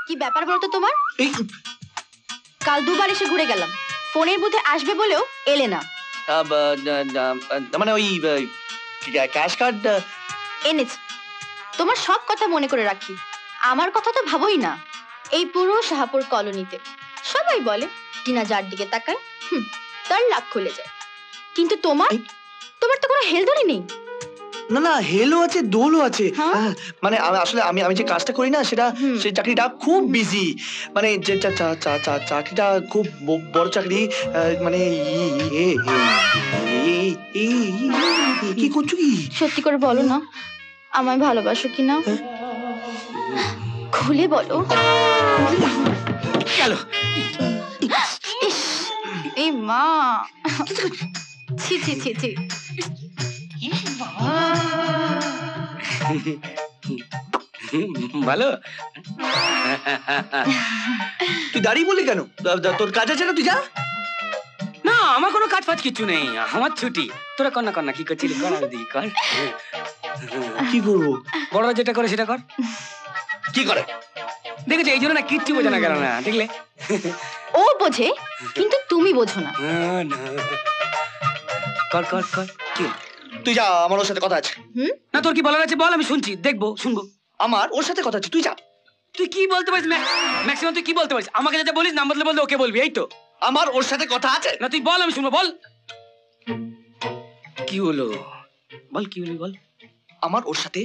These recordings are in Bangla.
কি ব্যাপার বলতো তোমার? কাল দুবার এসে ঘুরে গেলাম, ফোনের বুথে আসবে বলেও এলে না। মানে ওই ক্যাশ কার্ড এনেছি, তোমার সব কথা মনে করে রাখি, আমার কথা তো ভাবোই না। এই পুরো শাহপুর কলোনিতে সবাই বলে টিনা যার দিকে তাকায় তার লাখ খুলে যায়, কিন্তু তোমার তো কোনো হেলদোলই নেই। না না, হেলও আছে দোলও আছে। মানে আসলে আমি যে কাজটা করি না সেটা, সেই চাকরিটা খুব বিজি। মানে যে চাকরিটা খুব বড় চাকরি। মানে কি করছো কি? সত্যি করে বলো না, আমায় ভালোবাসো কিনা? খুলে বলো। গেল। এই মা, ছি ছি ছি ছি। ভালো। তুই দাঁড়িয়ে বললি কেন? তোর কাজ আছে না, তুই যা। না, আমার কোনো কাজ ফাজ কিছু নেই, আমার ছুটি। তোরা কর না কি করছিলি, কর আর দিই কর। কি করবো? বড়রা যেটা করে সেটা কর। কি করে? দেখেছো, এই জন্য না কিচ্ছু বোঝে না, কেন না দেখলে? ও বোঝে, কিন্তু তুমি বোঝো না। কর কর কর। কি? তুই যা, আমার ওর সাথে কথা আছে। না, তোর কি বলার আছে বল, আমি শুনছি, দেখবো, শুনবো। আমার ওর সাথে কথা আছে, তুই যা। তুই কি বলতে পারিস ম্যাক্সিমাম? তুই কি বলতে পারিস? আমাকে যেটা বলিস, নাম বদলে বললে ওকে বলবি, এই তো। আমার ওর সাথে কথা আছে। না তুই বল, আমি শুনবো, বল। কি হলো বল, কি হলো বল। আমার ওর সাথে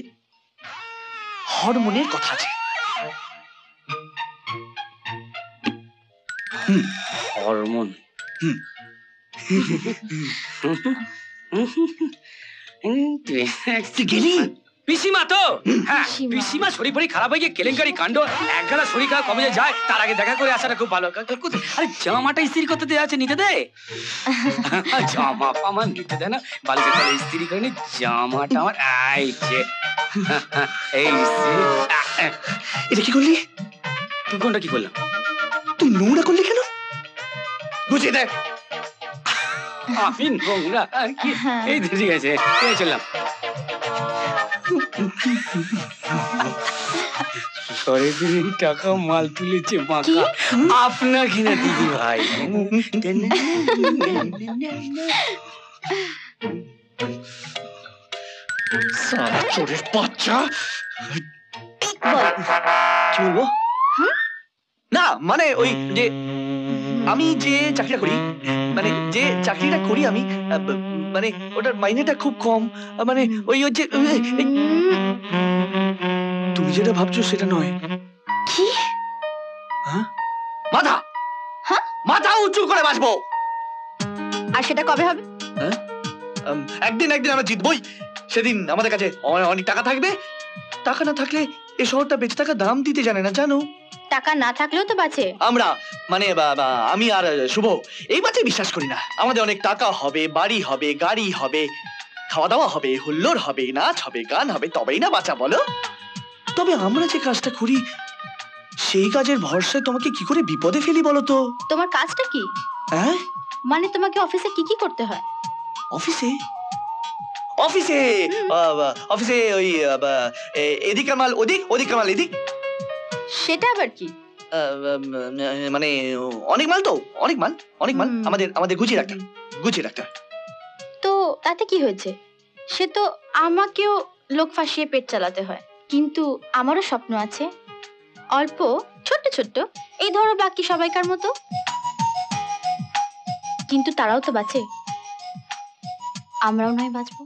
হরমোনের কথা আছে। হরমোন? তুই গেলি? পিসিমা তো, হ্যাঁ পিসিমা শরীর পরি খারাপ হয়ে গিয়ে কেলেঙ্কারি কাণ্ড, একগালা শরীর খারাপ কমে যায়, তার আগে দেখা করে আসাটা খুব ভালো। আরে জামাটা ইস্ত্রি করতে দেওয়া আছে, নিতে দে। জামা আমার নিতে দেয় না, বালিশের তলে ইস্ত্রি করে নি জামাটা আমার। এই যে এই এটা কি করলি? তুই কোনটা কি করলাম? তুই নোংরা করলি কেন? বুঝিয়ে দে। আমি নোংরা কি? এই ঠিক আছে, চললাম। সরেজের টাকা মাল তুলেছে মাকা, আপনার কিনা দিদি ভাই। সারা চোরের বাচ্চা। কি বলবো? না মানে ওই যে আমি যে চাকরিটা করি, মানে যে চাকরিটা করি আমি, মানে ওটার মাইনেটা খুব কম। মানে ওই যে তুমি যেটা ভাবছো সেটা নয়। কি? মাথা মাথা উঁচু করে বাঁচবো। আর সেটা কবে হবে? একদিন আমরা জিতবই। সেদিন আমাদের কাছে অনেক টাকা থাকবে। টাকা না থাকলে এই শহরটা বেঁচে থাকা দাম দিতে জানে না, জানো? টাকা না থাকলেও তো বাঁচে। আমরা মানে আমি আর শুভ এই বাঁচে বিশ্বাস করি না। আমাদের অনেক টাকা হবে, বাড়ি হবে, গাড়ি হবে, খাওয়া দাওয়া হবে, হুল্লোড় হবে, নাচ হবে, গান হবে, তবেই না বাঁচা, বলো? তবে আমরা যে কাজটা করি সেই কাজের ভরসায় তোমাকে কি করে বিপদে ফেলি বলো তো? তোমার কাজটা কি? হ্যাঁ, মানে তোমাকে অফিসে কি করতে হয়? অফিসে অফিসে অফিসে ওই এদিকের মাল ওদিক, ওদিকের মাল এদিক। সেটা আবার কি? মানে অনেক মাল তো, অনেক মাল আমাদের গুছিয়ে রাখতে। তো তাতে কি হয়েছে? সে তো আমাকেও লোক ফাঁসিয়ে পেট চালাতে হয়, কিন্তু আমারও স্বপ্ন আছে, অল্প ছোট্ট ছোট্ট, এই ধরো বাকি সবাইকার মতো, কিন্তু তারাও তো বাঁচে, আমরাও নয় বাঁচবো।